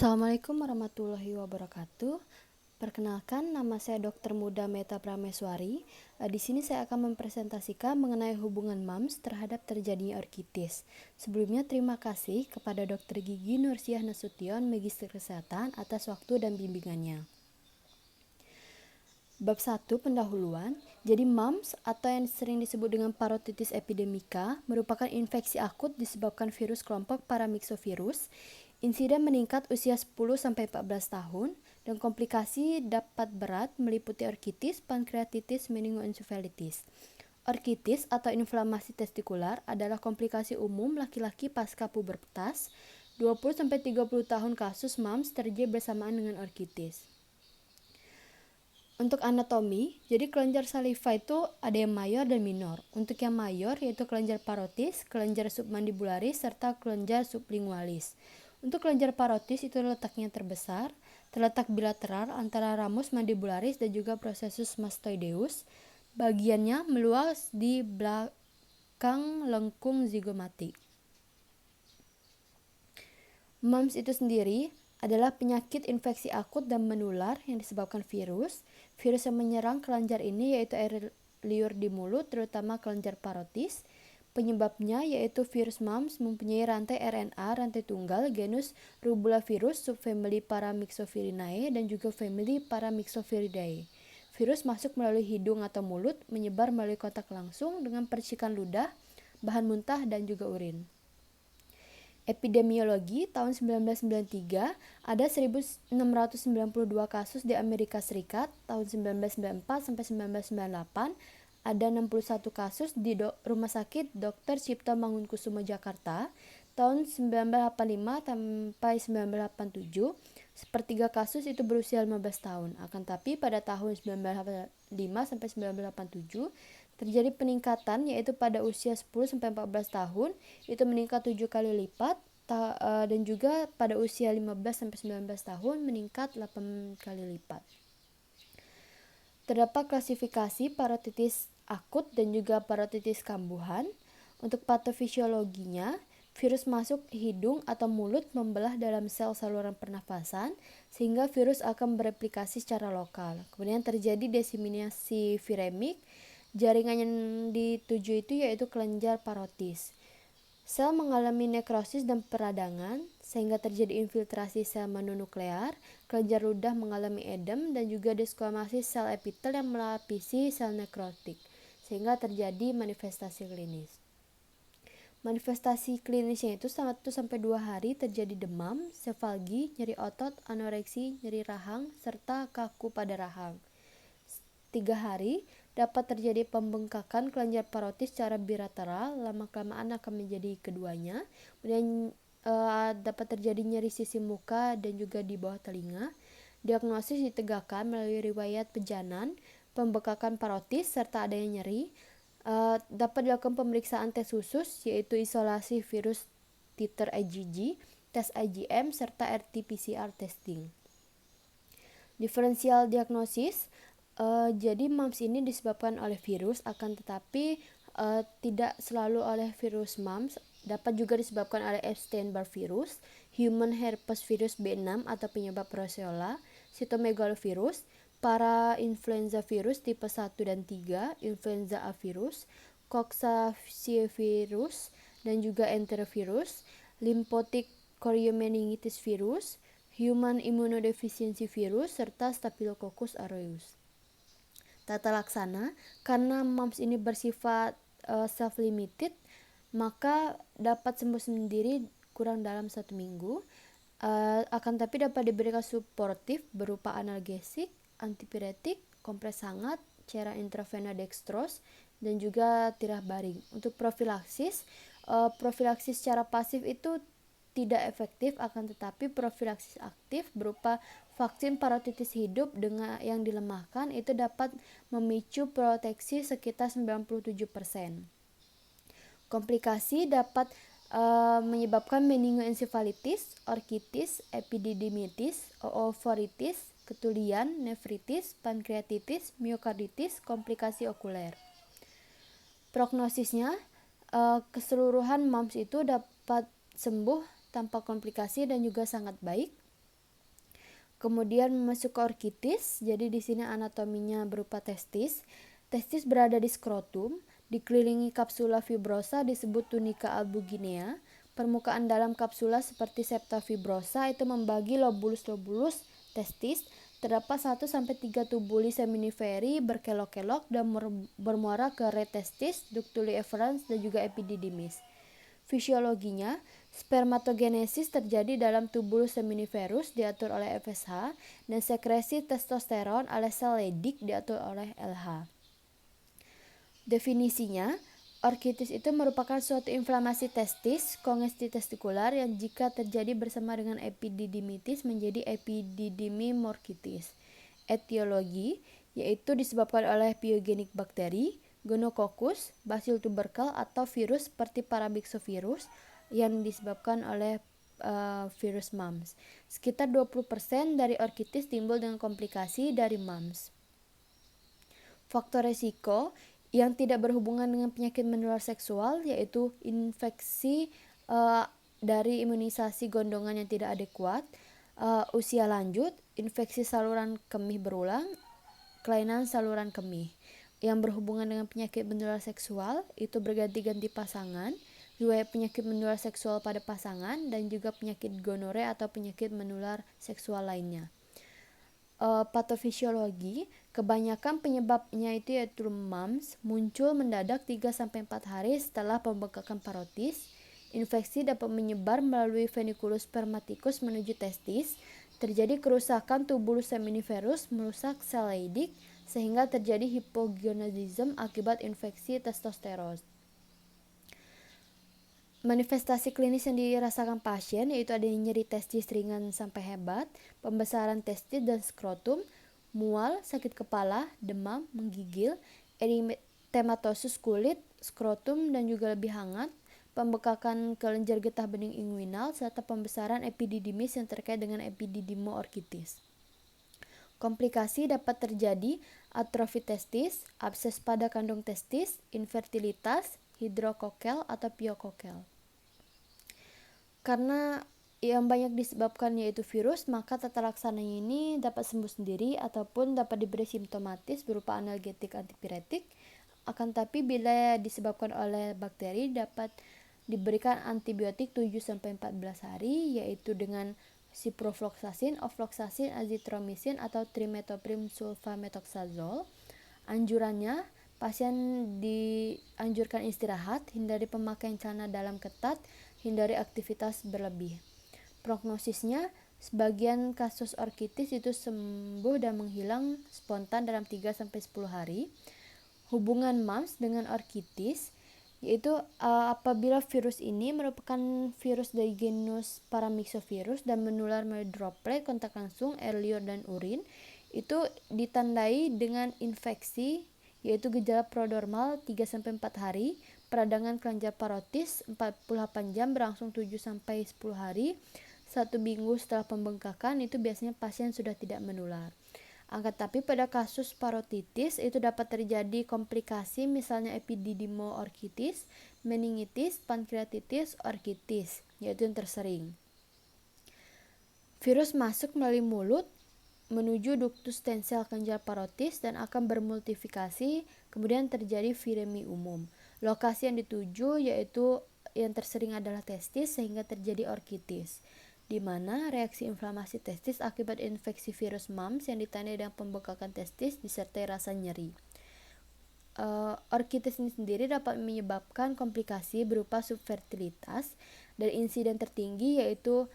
Assalamualaikum warahmatullahi wabarakatuh. Perkenalkan, nama saya Dr. Muda Meta Prameswari. Di sini saya akan mempresentasikan mengenai hubungan MAMS terhadap terjadinya orkitis. Sebelumnya terima kasih kepada Dr. Gigi Nursiah Nasution, Magister Kesehatan atas waktu dan bimbingannya. Bab 1 pendahuluan. Jadi MAMS atau yang sering disebut dengan parotitis epidemika merupakan infeksi akut disebabkan virus kelompok paramyxovirus. Insiden meningkat usia 10-14 tahun dan komplikasi dapat berat meliputi orkitis, pankreatitis, meningoencephalitis. Orkitis atau inflamasi testikular adalah komplikasi umum laki-laki pasca pubertas. 20-30 tahun kasus MAMS terjadi bersamaan dengan orkitis. Untuk anatomi, jadi kelenjar saliva itu ada yang mayor dan minor. Untuk yang mayor yaitu kelenjar parotis, kelenjar submandibularis, serta kelenjar sublingualis. Untuk kelenjar parotis itu letaknya terbesar, terletak bilateral antara ramus mandibularis dan juga processus mastoideus. Bagiannya meluas di belakang lengkung zigomatik. MAMS itu sendiri adalah penyakit infeksi akut dan menular yang disebabkan virus. Virus yang menyerang kelenjar ini yaitu air liur di mulut, terutama kelenjar parotis. Penyebabnya yaitu virus MAMS mempunyai rantai RNA, rantai tunggal, genus Rubulavirus, subfamili Paramyxovirinae, dan juga famili Paramyxoviridae. Virus masuk melalui hidung atau mulut, menyebar melalui kontak langsung dengan percikan ludah, bahan muntah, dan juga urin. Epidemiologi tahun 1993 ada 1692 kasus di Amerika Serikat. Tahun 1994 sampai 1998 ada 61 kasus di Rumah Sakit Dr. Cipto Mangunkusumo Jakarta. Tahun 1985 sampai 1987 sepertiga kasus itu berusia 15 tahun. Akan tapi pada tahun 1985 sampai 1987 terjadi peningkatan, yaitu pada usia 10-14 tahun itu meningkat 7 kali lipat, dan juga pada usia 15-19 tahun meningkat 8 kali lipat. Terdapat klasifikasi parotitis akut dan juga parotitis kambuhan. Untuk patofisiologinya, virus masuk hidung atau mulut membelah dalam sel saluran pernafasan sehingga virus akan bereplikasi secara lokal. Kemudian terjadi diseminasi viremik. Jaringan yang dituju itu yaitu kelenjar parotis. Sel mengalami nekrosis dan peradangan sehingga terjadi infiltrasi sel mononuklear, kelenjar ludah mengalami edem, dan juga desquamasi sel epitel yang melapisi sel nekrotik sehingga terjadi manifestasi klinis. Manifestasi klinisnya itu 1-2 hari terjadi demam, sefalgi, nyeri otot, anoreksi, nyeri rahang, serta kaku pada rahang. 3 hari dapat terjadi pembengkakan kelenjar parotis secara bilateral, lama-kelamaan akan menjadi keduanya. Kemudian dapat terjadi nyeri sisi muka dan juga di bawah telinga. Diagnosis ditegakkan melalui riwayat pejanan, pembengkakan parotis, serta adanya nyeri. Dapat dilakukan pemeriksaan tes khusus yaitu isolasi virus titer IgG, tes IgM, serta RT-PCR testing. Diferensial diagnosis. Jadi MAMS ini disebabkan oleh virus, akan tetapi tidak selalu oleh virus MAMS. Dapat juga disebabkan oleh Epstein-Barr virus, human herpes virus B6 atau penyebab roseola, cytomegalovirus, parainfluenza virus tipe 1 dan 3, influenza A virus, coxsacievirus, dan juga enterovirus, lymphotic choriomeningitis virus, human immunodeficiency virus, serta Staphylococcus aureus. Tata laksana, karena MAMS ini bersifat self-limited, maka dapat sembuh sendiri kurang dalam 1 minggu. Akan tapi dapat diberikan suportif berupa analgesik, antipiretik, kompres hangat, cairan intravena dextrose, dan juga tirah baring. Untuk profilaksis secara pasif itu tidak efektif, akan tetapi profilaksis aktif berupa vaksin parotitis hidup dengan yang dilemahkan itu dapat memicu proteksi sekitar 97%. Komplikasi dapat menyebabkan meningoencephalitis, orkitis, epididimitis, oovoritis, ketulian, nefritis, pankreatitis, miokarditis, komplikasi okuler. Prognosisnya, keseluruhan MAMS itu dapat sembuh tanpa komplikasi dan juga sangat baik. Kemudian masuk ke orkitis, jadi di sini anatominya berupa testis. Testis berada di skrotum, dikelilingi kapsula fibrosa disebut tunika albuginea. Permukaan dalam kapsula seperti septa fibrosa itu membagi lobulus-lobulus testis. Terdapat 1-3 tubuli seminiferi berkelok-kelok dan bermuara ke retestis, ductuli efferens dan juga epididymis. Fisiologinya, spermatogenesis terjadi dalam tubulus seminiferus diatur oleh FSH dan sekresi testosteron oleh sel Leydig diatur oleh LH. Definisinya, orkitis itu merupakan suatu inflamasi testis, kongesti testikular yang jika terjadi bersama dengan epididimitis menjadi epididimimorkitis. Etiologi, yaitu disebabkan oleh pyogenik bakteri, gonococcus, basil tuberkel atau virus seperti parabixovirus yang disebabkan oleh virus mumps. Sekitar 20% dari orkitis timbul dengan komplikasi dari mumps. Faktor resiko yang tidak berhubungan dengan penyakit menular seksual yaitu infeksi dari imunisasi gondongan yang tidak adekuat, usia lanjut, infeksi saluran kemih berulang, kelainan saluran kemih. Yang berhubungan dengan penyakit menular seksual itu berganti-ganti pasangan, riwayat penyakit menular seksual pada pasangan, dan juga penyakit gonore atau penyakit menular seksual lainnya. Patofisiologi, kebanyakan penyebabnya itu yaitu mumps muncul mendadak 3-4 hari setelah pembengkakan parotis. Infeksi dapat menyebar melalui veniculus spermaticus menuju testis. Terjadi kerusakan tubulus seminiferus merusak sel Leydig sehingga terjadi hipogonadisme akibat infeksi testosteron. Manifestasi klinis yang dirasakan pasien yaitu adanya nyeri testis ringan sampai hebat, pembesaran testis dan skrotum, mual, sakit kepala, demam, menggigil, eritematosus kulit, skrotum dan juga lebih hangat, pembekakan kelenjar getah bening inguinal, serta pembesaran epididymis yang terkait dengan epididimoorkitis. Komplikasi dapat terjadi atrofi testis, abses pada kandung testis, infertilitas, hidrokokel atau piokokel. Karena yang banyak disebabkan yaitu virus, maka tata laksananya ini dapat sembuh sendiri ataupun dapat diberi simptomatis berupa analgetik antipiretik. Akan tapi bila disebabkan oleh bakteri dapat diberikan antibiotik 7-14 hari yaitu dengan ciprofloxacin, ofloxacin, azitromisin atau trimetoprim sulfamethoxazole. Anjurannya, pasien dianjurkan istirahat, hindari pemakaian celana dalam ketat, hindari aktivitas berlebih. Prognosisnya, sebagian kasus orkitis itu sembuh dan menghilang spontan dalam 3-10 hari. Hubungan mumps dengan orkitis yaitu apabila virus ini merupakan virus dari genus Paramyxovirus dan menular melalui droplet, kontak langsung, air liur dan urin, itu ditandai dengan infeksi yaitu gejala prodromal 3-4 hari, peradangan kelenjar parotis 48 jam berlangsung 7-10 hari, 1 minggu setelah pembengkakan itu biasanya pasien sudah tidak menular. Akan tapi pada kasus parotitis itu dapat terjadi komplikasi misalnya epididimoorkitis, meningitis, pankreatitis, orkitis, yaitu yang tersering. Virus masuk melalui mulut menuju ductus tensel kelenjar parotis dan akan bermultifikasi, kemudian terjadi viremi umum. Lokasi yang dituju yaitu yang tersering adalah testis sehingga terjadi orkitis, di mana reaksi inflamasi testis akibat infeksi virus mumps yang ditandai dengan pembengkakan testis disertai rasa nyeri. Orkitis ini sendiri dapat menyebabkan komplikasi berupa subfertilitas dan insiden tertinggi yaitu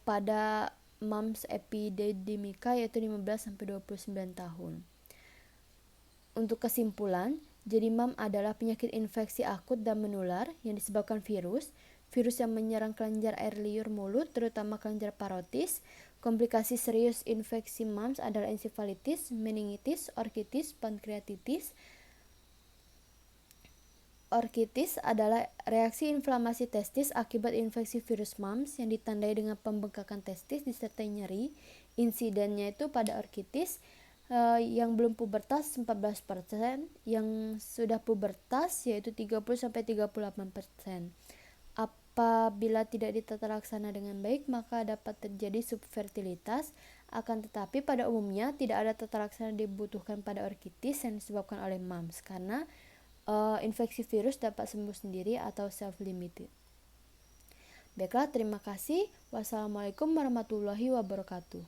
pada mumps epididimica yaitu 15-29 tahun. Untuk kesimpulan, jadi mumps adalah penyakit infeksi akut dan menular yang disebabkan virus yang menyerang kelenjar air liur mulut, terutama kelenjar parotis. Komplikasi serius infeksi mumps adalah ensefalitis, meningitis, orkitis, pankreatitis. Orkitis adalah reaksi inflamasi testis akibat infeksi virus mumps yang ditandai dengan pembengkakan testis disertai nyeri. Insidennya itu pada orkitis yang belum pubertas 14%, yang sudah pubertas yaitu 30-38%. Apabila tidak ditata laksana dengan baik, maka dapat terjadi subfertilitas. Akan tetapi pada umumnya tidak ada tata laksana dibutuhkan pada orkitis yang disebabkan oleh mumps karena infeksi virus dapat sembuh sendiri atau self-limited. Baiklah, terima kasih. Wassalamualaikum warahmatullahi wabarakatuh.